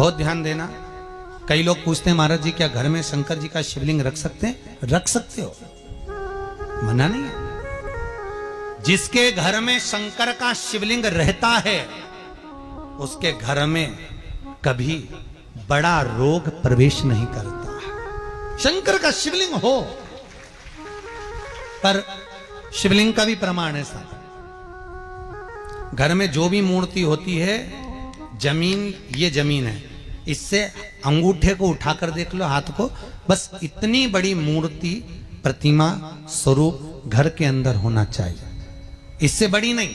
बहुत ध्यान देना। कई लोग पूछते हैं महाराज जी क्या घर में शंकर जी का शिवलिंग रख सकते हैं? रख सकते हो, मना नहीं है। जिसके घर में शंकर का शिवलिंग रहता है उसके घर में कभी बड़ा रोग प्रवेश नहीं करता। शंकर का शिवलिंग हो, पर शिवलिंग का भी प्रमाण है साहब। घर में जो भी मूर्ति होती है, जमीन ये जमीन है, इससे अंगूठे को उठाकर देख लो, हाथ को, बस इतनी बड़ी मूर्ति, प्रतिमा, स्वरूप घर के अंदर होना चाहिए, इससे बड़ी नहीं।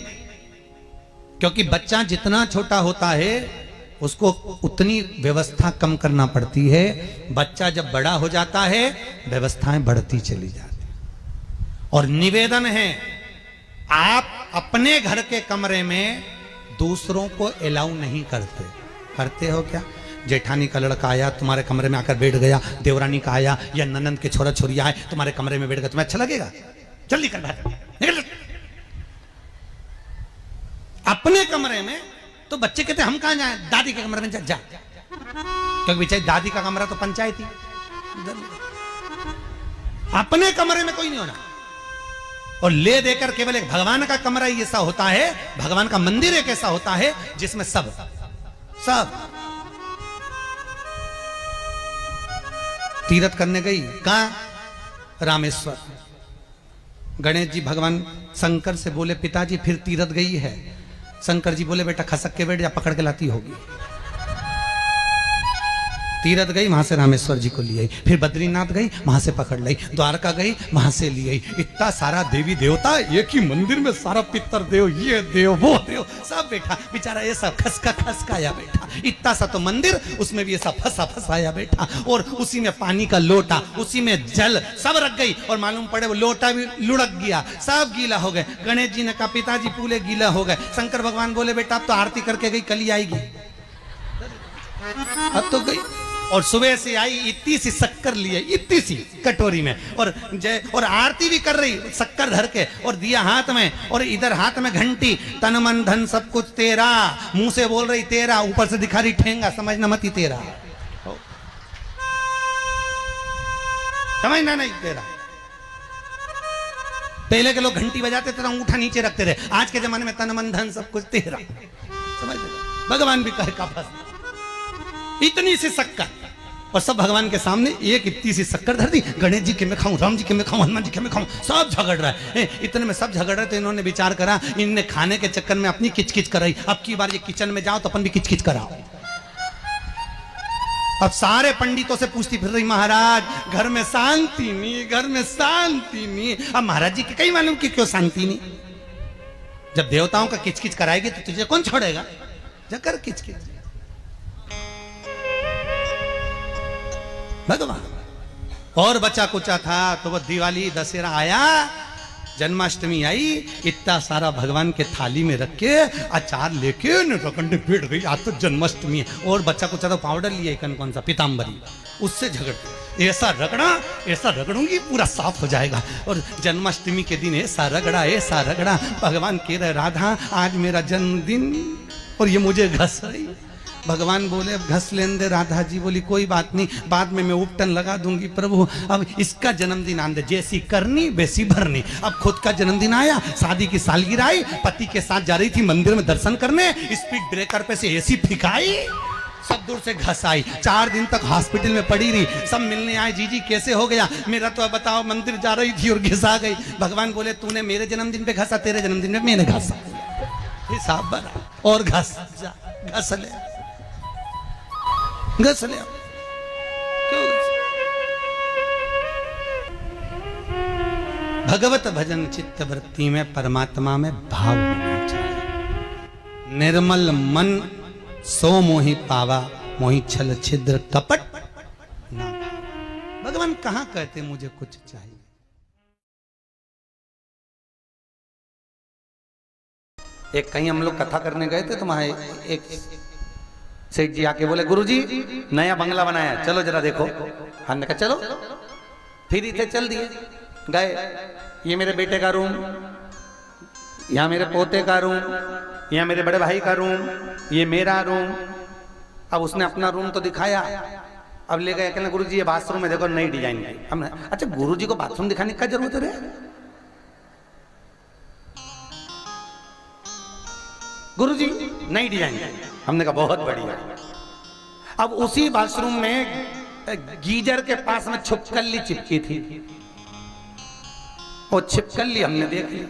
क्योंकि बच्चा जितना छोटा होता है उसको उतनी व्यवस्था कम करना पड़ती है। बच्चा जब बड़ा हो जाता है व्यवस्थाएं बढ़ती चली जाती। और निवेदन है, आप अपने घर के कमरे में दूसरों को अलाउ नहीं करते। करते हो क्या? जेठानी का लड़का आया तुम्हारे कमरे में आकर बैठ गया, देवरानी का आया या ननंद के छोरा छोरी आए तुम्हारे कमरे में बैठ गया, तुम्हें अच्छा लगेगा? जल्दी कर बाहर निकल। अपने कमरे में तो बच्चे कहते हम कहां जाएं? दादी के कमरे में जा। क्योंकि बेचारी दादी का कमरा तो पंचायती। अपने कमरे में कोई नहीं होना। और ले देकर केवल एक भगवान का कमरा ही ऐसा होता है, भगवान का मंदिर एक ऐसा होता है जिसमें सब तीर्थ करने गई। कहां? रामेश्वर। गणेश जी भगवान शंकर से बोले पिताजी फिर तीर्थ गई है। शंकर जी बोले बेटा खसक के बैठ जा, पकड़ के लाती होगी। तीर्थ गई, वहां से रामेश्वर जी को ले आई, फिर बद्रीनाथ गई, वहां से पकड़ लाई, द्वारका गई, वहां से ले आई। इतना सारा देवी देवता एक ही मंदिर में, सारा पितर देव, ये देव वो देव सब बैठा। बेचारा ये सब खसकाया बैठा। इतना सा तो मंदिर, उसमें भी ऐसा फंसाया बैठा। और उसी में पानी का लोटा, उसी में जल सब रख गई। और मालूम पड़े वो लोटा भी लुढ़क गया, सब गीला हो गए। गणेश जी ने कहा पिताजी पूरे गीला हो गए। शंकर भगवान बोले बेटा अब तो आरती करके गई, कल ही आएगी। अब तो गई। और सुबह से आई, इतनी सी शक्कर लिए, इतनी सी कटोरी में, और आरती भी कर रही शक्कर धर के, और दिया हाथ में, और इधर हाथ में घंटी, तन मन धन सब कुछ तेरा, मुंह से बोल रही तेरा, ऊपर से दिखा रही ठेंगा, समझना मत ही तेरा, समझना नहीं तेरा। पहले के लोग घंटी बजाते थे, अंगूठा नीचे रखते थे। आज के जमाने में तन मन धन सब कुछ तेरा, समझ भगवान भी कहे का बस इतनी सी शक्कर, और सब भगवान के सामने एक इतनी सी शक्कर धर दी। गणेश जी के मैं खाऊं, राम जी के मैं खाऊं, हनुमान जी के मैं खाऊं, सब झगड़ रहा है। इतने में सब झगड़ रहे तो इन्होंने विचार करा, इनने खाने के चक्कर में अपनी किचकिच कराई। अब की बार ये किचन में जाओ तो अपन भी किचकिच कराओ। अब सारे पंडितों से पूछती फिर रही महाराज घर में शांति नहीं, घर में शांति नहीं। अब महाराज जी के कहीं मालूम कि क्यों शांति नहीं। जब देवताओं का किचकिच कराएगी तो तुझे कौन छोड़ेगा? जकर किचकिच भगवान। और बचा कुचा था तो वो दिवाली दशहरा आया, जन्माष्टमी आई, इतना सारा भगवान के थाली में रख के अचार लेके रखंडे बैठ गई। आज तो जन्माष्टमी है। और बच्चा कुचा तो पाउडर लिया कौन सा पीताम्बरी, उससे झगड़, ऐसा रगड़ूंगी पूरा साफ हो जाएगा। और जन्माष्टमी के दिन ऐसा रगड़ा भगवान कह रहे राधा आज मेरा जन्मदिन और ये मुझे घस रही। भगवान बोले अब घस लेने दे। राधा जी बोली कोई बात नहीं, बाद में मैं उपटन लगा दूंगी प्रभु, अब इसका जन्मदिन आने दे, जैसी करनी वैसी भरनी। अब खुद का जन्मदिन आया, शादी की सालगिरह आई, पति के साथ जा रही थी मंदिर में दर्शन करने, स्पीड ब्रेकर पे से एसी फिकाई, सब दूर से घस आई। 4 दिन तक हॉस्पिटल में पड़ी रही। सब मिलने आए, जीजी कैसे हो गया? मेरा तो अब बताओ मंदिर जा रही थी और घिसा गई। भगवान बोले तूने मेरे जन्मदिन पे घसा, तेरे जन्मदिन में मैंने घसा, हिसाब बना। और घस ले घस ले। क्यों भगवत भजन चित्त वृत्ति में परमात्मा में भाव होना चाहिए। निर्मल मन सो मोहि पावा, मोहि छल छिद्र कपट ना। भगवान कहां कहते मुझे कुछ चाहिए। एक कहीं हम लोग कथा करने गए थे तो वहां एक सेठ जी आके बोले गुरुजी नया बंगला बनाया, चलो जरा देखो। हमने कहा चलो, फिर इथे चल दिए। गए, ये मेरे बेटे का रूम, यहाँ मेरे पोते का रूम, यहाँ मेरे बड़े भाई का रूम, ये मेरा रूम। अब उसने अपना रूम तो दिखाया, अब ले गए कहने गुरुजी ये बाथरूम में देखो नई डिजाइन की। हमने अच्छा गुरुजी को बाथरूम दिखाने की क्या जरूरत है? गुरुजी नई डिजाइन की। हमने कहा बहुत बढ़िया। अब उसी बाथरूम में गीजर के पास में छिपकली चिपकी थी, वो छिपकली हमने देख ली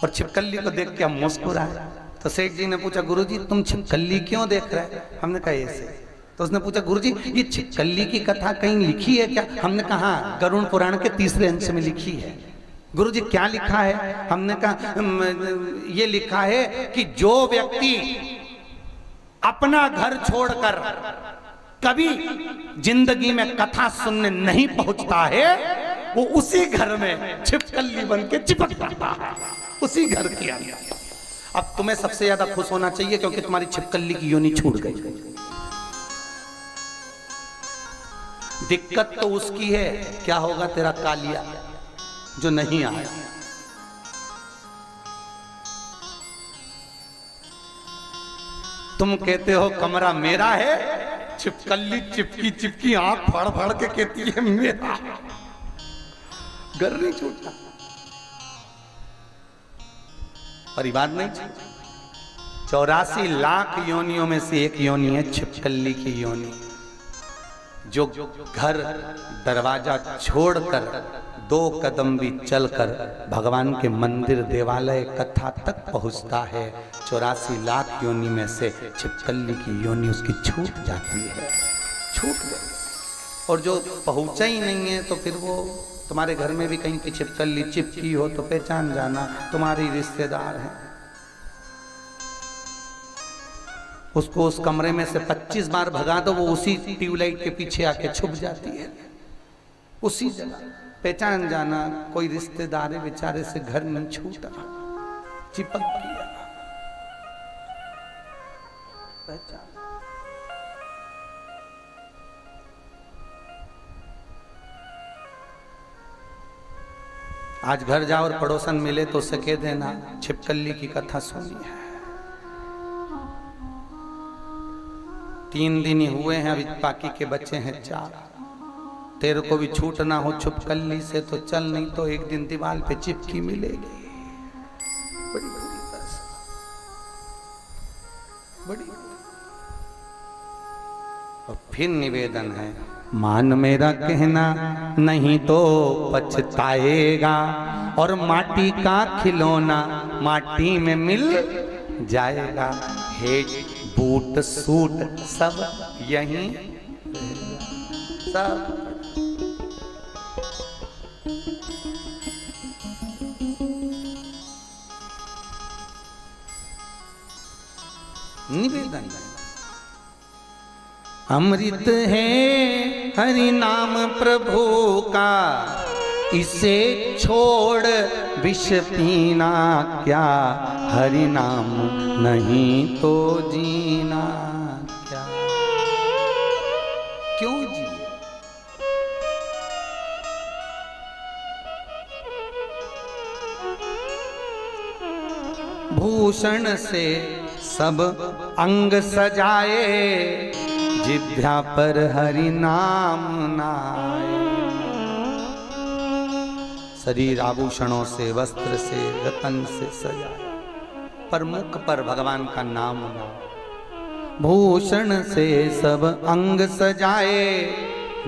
और छिपकली को देख के हम मुस्कुराए। तो सेठ जी ने पूछा गुरुजी तुम छिपकली क्यों देख रहे हैं? हमने कहा ऐसे। तो उसने पूछा गुरुजी ये छिपकली की कथा कहीं लिखी है क्या? हमने कहा गरुड़ पुराण के 3रे अंश में लिखी है। गुरुजी क्या लिखा है? हमने कहा ये लिखा है कि जो व्यक्ति अपना घर छोड़कर कभी जिंदगी में कथा सुनने नहीं पहुंचता है वो उसी घर में छिपकली बन के चिपक जाता है, उसी घर के अंदर। अब तुम्हें सबसे ज्यादा खुश होना चाहिए क्योंकि तुम्हारी छिपकली की योनि छूट गई। दिक्कत तो उसकी है, क्या होगा तेरा कालिया जो नहीं आया। तुम कहते हो कमरा मेरा है, छिपकली चिपकी चिपकी आंख फाड़ फाड़ के कहती है मेरा। घर नहीं छूटा, परिवार नहीं छूटा। 84 लाख योनियों में से एक योनि है छिपकली की योनि, जो घर दरवाजा छोड़कर 2 कदम भी चलकर भगवान के मंदिर देवालय कथा तक पहुंचता है। 84 लाख योनि में से छिपकली की योनि उसकी छूट जाती है, छूट गई। और जो पहुंचा ही नहीं है तो फिर वो तुम्हारे घर में भी कहीं की छिपकली चिपकी हो तो पहचान जाना तुम्हारी रिश्तेदार है। उसको उस कमरे में से 25 बार भगा दो, वो उसी ट्यूबलाइट के पीछे आके छुप जाती है, उसी जगह। पहचान जाना कोई रिश्तेदार है, बेचारे से घर नहीं छूटा, चिपक गया, पहचान। आज घर जाओ और पड़ोसन मिले तो उसे कह देना छिपकली की कथा सुनी है। 3 दिन ही हुए हैं, अभी बाकी के बच्चे हैं 4। तेरे को भी छूटना हो छिपकली से तो चल, नहीं तो एक दिन दीवार पे चिपकी मिलेगी बड़ी बड़ी तरह, बड़ी। और फिर निवेदन है, मान मेरा कहना नहीं तो पछताएगा, और माटी का खिलौना माटी में मिल जाएगा। हेट बूट सूट सब यहीं सब। निवेदन अमृत है हरि नाम प्रभु का, इसे छोड़ विष पीना क्या, हरि नाम नहीं तो जीना क्या। क्यों जी? भूषण से सब अंग सजाए, जिभ्या पर हरि नाम नाए। शरीर आभूषणों से, वस्त्र से, रतन से सजाए, पर मुख पर भगवान का नाम ना। भूषण से सब अंग सजाए,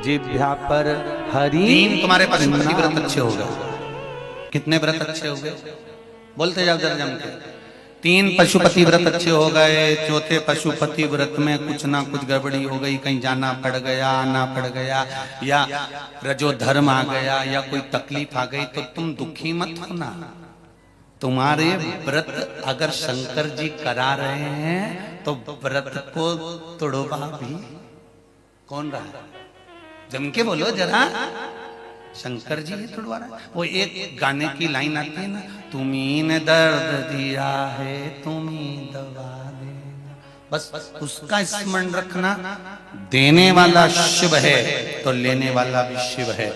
जिभ्या पर हरि। 3 तुम्हारे पशुपति व्रत अच्छे हो गए। कितने व्रत अच्छे हो गए? बोलते जाओ जरा जम के। 3 पशुपति व्रत अच्छे हो गए। 4थे पशुपति व्रत में कुछ ना कुछ गड़बड़ी हो गई, कहीं जाना पड़ गया, आना पड़ गया, या रजो धर्म आ गया, या कोई तकलीफ आ गई, तो तुम दुखी मत होना। तुम्हारे व्रत अगर शंकर जी करा रहे हैं तो व्रत को तोड़वा भी कौन रहा? जम के बोलो जरा, शंकर जी तोड़वा रहा है। वो एक गाने की लाइन आती है ना, तुम्ही ने दर्द दिया है तुम्ही दवा देना, बस उसका स्मरण रखना। देने वाला शिव है तो लेने वाला भी शिव है।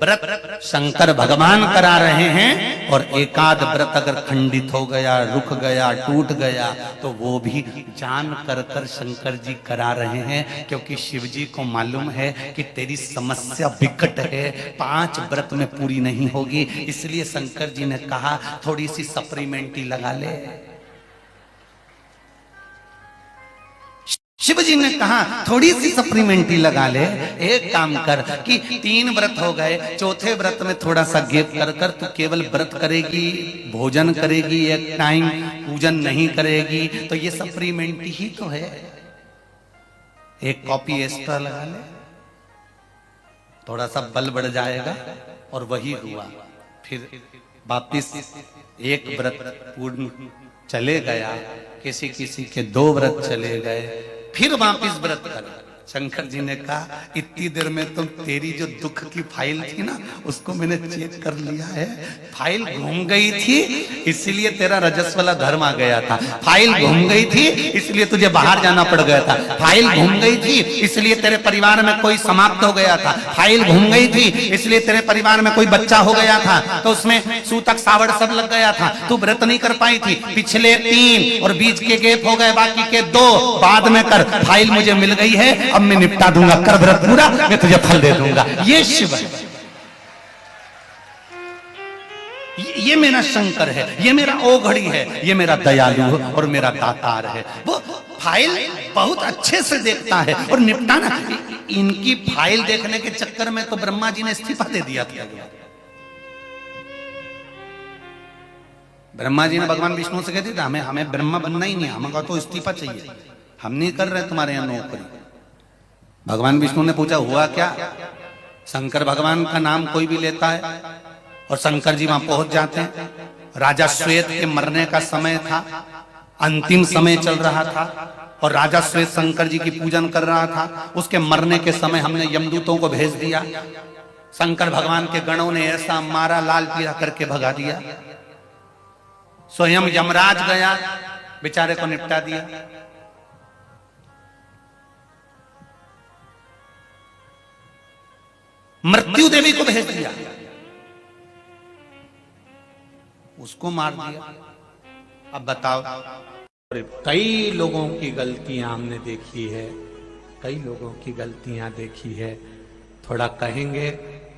व्रत शंकर भगवान करा रहे हैं, और एकाध व्रत अगर खंडित हो गया, रुक गया, टूट गया, तो वो भी जान कर शंकर जी करा रहे हैं, क्योंकि शिव जी को मालूम है कि तेरी समस्या विकट है, 5 व्रत में पूरी नहीं होगी। इसलिए शंकर जी ने कहा थोड़ी सी सप्लीमेंट्री लगा ले। शिव जी ने कहा थोड़ी सी सप्लीमेंट्री लगा ले। एक काम कर कि 3 व्रत हो गए, चौथे व्रत में थोड़ा सा गैप कर तू केवल व्रत करेगी, भोजन करेगी, एक टाइम पूजन नहीं करेगी, तो ये सप्लीमेंट्री ही तो है। एक कॉपी एक्स्ट्रा लगा ले, थोड़ा सा बल बढ़ जाएगा। और वही हुआ। फिर वापिस एक व्रत पूर्ण चले गया, किसी किसी के 2 व्रत चले गए, फिर वापिस व्रत करा। शंकर जी ने कहा इतनी देर में तुम तेरी जो दुख की फाइल थी ना, उसको मैंने चेक कर लिया है। फाइल घूम गई थी, इसलिए तेरा रजस्वला धर्म आ गया था। फाइल घूम गई थी, इसलिए तुझे बाहर जाना पड़ गया था। फाइल घूम गई थी, इसलिए तेरे परिवार में कोई समाप्त हो गया था। फाइल घूम गई थी, इसलिए तेरे परिवार में कोई बच्चा हो गया था, तो उसमें सूतक सावड़ सब लग गया था। तू व्रत नहीं कर पाई थी। पिछले 3 और बीच के गैप हो गए, बाकी के 2 बाद में कर। फाइल मुझे मिल गई है, अब मैं निपटा दूंगा। कर व्रत पूरा, मैं तुझे फल दे दूंगा। ये शिव है, ये मेरा शंकर है, ये मेरा ओघड़ी है, ये मेरा दयालु और मेरा दातार है। वो फाइल बहुत अच्छे से देखता है और निपटाना। इनकी फाइल देखने के चक्कर में तो ब्रह्मा जी ने इस्तीफा दे दिया था। ब्रह्मा जी ने भगवान विष्णु से कहते थे हमें ब्रह्मा बनना ही नहीं, हमें तो इस्तीफा चाहिए, हम नहीं कर रहे तुम्हारे यहां नौकरी। भगवान विष्णु ने पूछा हुआ क्या? शंकर भगवान का नाम कोई भी लेता है और शंकर जी वहां पहुंच जाते हैं। राजा श्वेत के मरने का समय था, अंतिम समय चल रहा था, और राजा श्वेत शंकर जी की पूजन कर रहा था। उसके मरने के समय हमने यमदूतों को भेज दिया। शंकर भगवान के गणों ने ऐसा मारा, लाल पीला करके भगा दिया। स्वयं यमराज गया, बेचारे को निपटा दिया। मृत्यु देवी को भेज दिया, उसको मार दिया। अब बताओ, कई लोगों की गलतियां हमने देखी है, कई लोगों की गलतियां देखी है। थोड़ा कहेंगे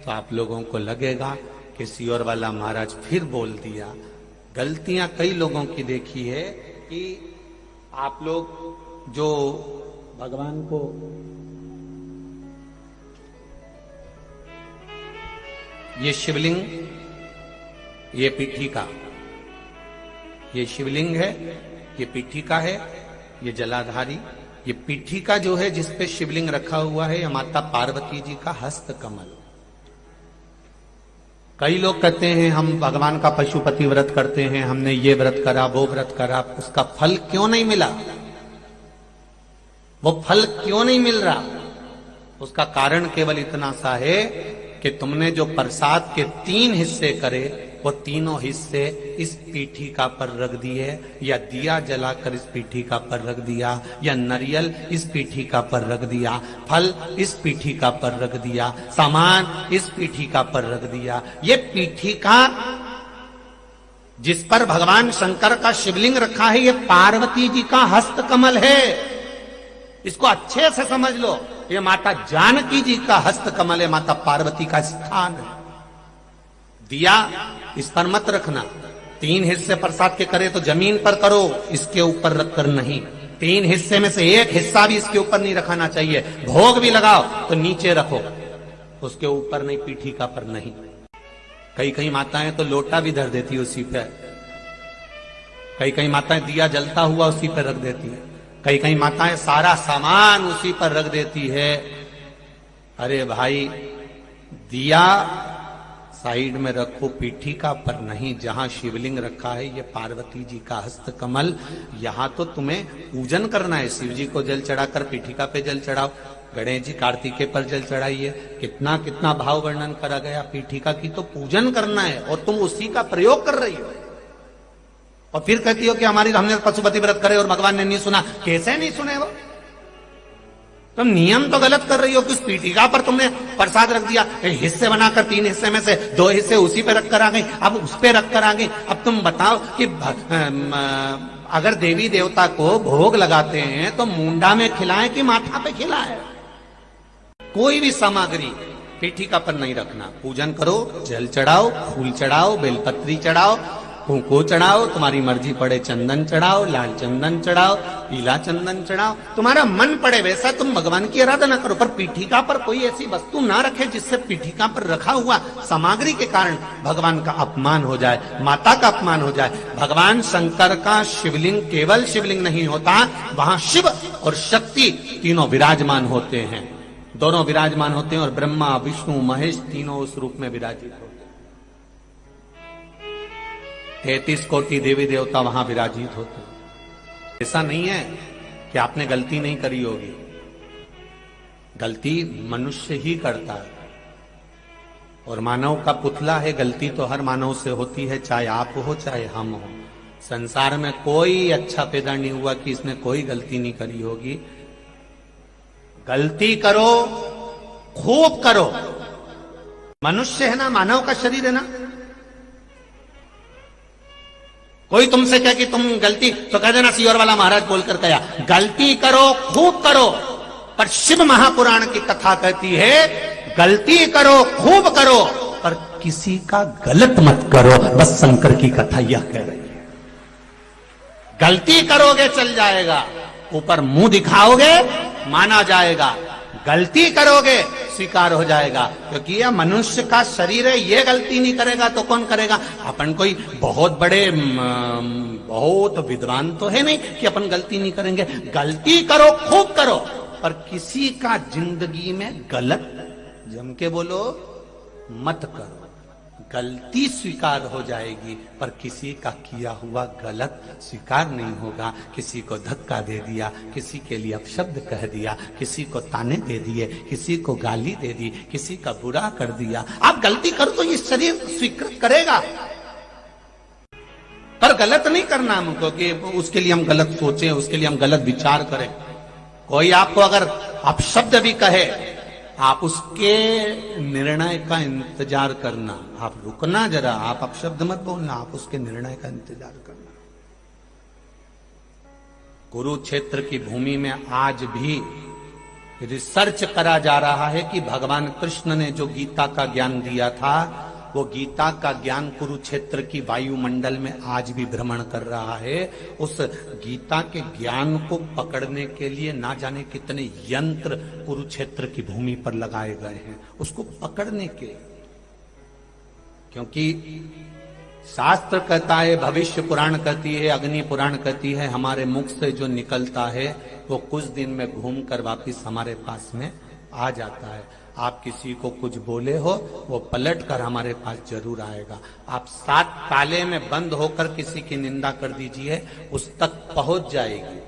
तो आप लोगों को लगेगा कि सियोर वाला महाराज फिर बोल दिया। गलतियां कई लोगों की देखी है कि आप लोग जो भगवान को ये शिवलिंग, ये पीठिका, ये शिवलिंग है, ये पीठिका है, ये जलाधारी। ये पीठिका जो है जिस पे शिवलिंग रखा हुआ है, ये माता पार्वती जी का हस्त कमल। कई लोग कहते हैं हम भगवान का पशुपति व्रत करते हैं, हमने ये व्रत करा, वो व्रत करा, उसका फल क्यों नहीं मिला? वो फल क्यों नहीं मिल रहा? उसका कारण केवल इतना सा है कि तुमने जो प्रसाद के 3 हिस्से करे, वो तीनों हिस्से इस पीठिका पर रख दिए, या दिया जलाकर इस पीठिका पर रख दिया, या नारियल इस पीठिका पर रख दिया, फल इस पीठिका पर रख दिया, सामान इस पीठिका पर रख दिया। ये पीठिका जिस पर भगवान शंकर का शिवलिंग रखा है, ये पार्वती जी का हस्त कमल है। इसको अच्छे से समझ लो, ये माता जानकी जी का हस्त कमल है, माता पार्वती का स्थान है। दिया इस पर मत रखना। 3 हिस्से प्रसाद के करे तो जमीन पर करो, इसके ऊपर रखकर नहीं। 3 हिस्से में से 1 हिस्सा भी इसके ऊपर नहीं रखाना चाहिए। भोग भी लगाओ तो नीचे रखो, उसके ऊपर नहीं, पीठिका पर नहीं। कई माताएं तो लोटा भी धर देती उसी पे। कई माताएं दिया जलता हुआ उसी पर रख देती है। कई माताएं सारा सामान उसी पर रख देती है। अरे भाई, दिया साइड में रखो, पीठिका पर नहीं। जहां शिवलिंग रखा है ये पार्वती जी का हस्त कमल, यहां तो तुम्हें पूजन करना है। शिव जी को जल चढ़ाकर पीठिका पे जल चढ़ाओ, गणेश जी कार्तिकेय पर जल चढ़ाइए। कितना कितना भाव वर्णन करा गया। पीठिका की तो पूजन करना है और तुम उसी का प्रयोग कर रही हो। और फिर कहती हो कि हमारी हमने पशुपति व्रत करे और भगवान ने नहीं सुना। कैसे नहीं सुने वो? तुम नियम तो गलत कर रही हो कि उस पीठिका पर तुमने प्रसाद रख दिया, हिस्से बनाकर 3 हिस्से में से 2 हिस्से उसी पे रख कर आ गई, अब उस पे रख कर आ गई। अब तुम बताओ कि अगर देवी देवता को भोग लगाते हैं तो मुंडा में खिलाएं कि माथा पे खिलाएं? कोई भी सामग्री पीठिका पर नहीं रखना। पूजन करो, जल चढ़ाओ, फूल चढ़ाओ, बेलपत्री चढ़ाओ, कुंकू चढ़ाओ, तुम्हारी मर्जी पड़े चंदन चढ़ाओ, लाल चंदन चढ़ाओ, पीला चंदन चढ़ाओ, तुम्हारा मन पड़े वैसा तुम भगवान की आराधना करो। पर पीठिका पर कोई ऐसी वस्तु ना रखे जिससे पीठिका पर रखा हुआ सामग्री के कारण भगवान का अपमान हो जाए, माता का अपमान हो जाए। भगवान शंकर का शिवलिंग केवल शिवलिंग नहीं होता, वहां शिव और शक्ति तीनों विराजमान होते हैं, दोनों विराजमान होते हैं। और ब्रह्मा विष्णु महेश तीनों उस रूप में विराजित होते हैं। 33 कोटि देवी देवता वहां विराजित होते हैं। ऐसा नहीं है कि आपने गलती नहीं करी होगी, गलती मनुष्य ही करता है और मानव का पुतला है। गलती तो हर मानव से होती है, चाहे आप हो चाहे हम हो। संसार में कोई अच्छा पैदा नहीं हुआ कि इसने कोई गलती नहीं करी होगी। गलती करो, खूब करो। मनुष्य है ना, मानव का शरीर है ना। कोई तुमसे कहे कि तुम गलती, तो कह देना सियोर वाला महाराज बोलकर कहा, गलती करो, खूब करो। पर शिव महापुराण की कथा कहती है गलती करो, खूब करो, पर किसी का गलत मत करो। बस शंकर की कथा यह कह रही है। गलती करोगे चल जाएगा, ऊपर मुंह दिखाओगे माना जाएगा, गलती करोगे स्वीकार हो जाएगा। क्योंकि यह मनुष्य का शरीर है, ये गलती नहीं करेगा तो कौन करेगा? अपन कोई बहुत बड़े बहुत विद्वान तो है नहीं कि अपन गलती नहीं करेंगे। गलती करो, खूब करो, पर किसी का जिंदगी में गलत जम के बोलो मत करो। गलती स्वीकार हो जाएगी पर किसी का किया हुआ गलत स्वीकार नहीं होगा। किसी को धक्का दे दिया, किसी के लिए अपशब्द कह दिया, किसी को ताने दे दिए, किसी को गाली दे दी, किसी का बुरा कर दिया। आप गलती करो तो ये शरीर स्वीकृत करेगा, पर गलत नहीं करना हमको कि उसके लिए हम गलत सोचें, उसके लिए हम गलत विचार करें। कोई आपको अगर अपशब्द भी कहे, आप उसके निर्णय का इंतजार करना। आप रुकना जरा, आप अपशब्द मत बोलना, आप उसके निर्णय का इंतजार करना। कुरुक्षेत्र की भूमि में आज भी रिसर्च करा जा रहा है कि भगवान कृष्ण ने जो गीता का ज्ञान दिया था, वो गीता का ज्ञान कुरुक्षेत्र की वायुमंडल में आज भी भ्रमण कर रहा है। उस गीता के ज्ञान को पकड़ने के लिए ना जाने कितने यंत्र कुरुक्षेत्र की भूमि पर लगाए गए हैं उसको पकड़ने के। क्योंकि शास्त्र कहता है, भविष्य पुराण कहती है, अग्नि पुराण कहती है, हमारे मुख से जो निकलता है वो कुछ दिन में घूमकर वापिस हमारे पास में आ जाता है। आप किसी को कुछ बोले हो, वो पलट कर हमारे पास जरूर आएगा। आप 7 ताले में बंद होकर किसी की निंदा कर दीजिए, उस तक पहुंच जाएगी।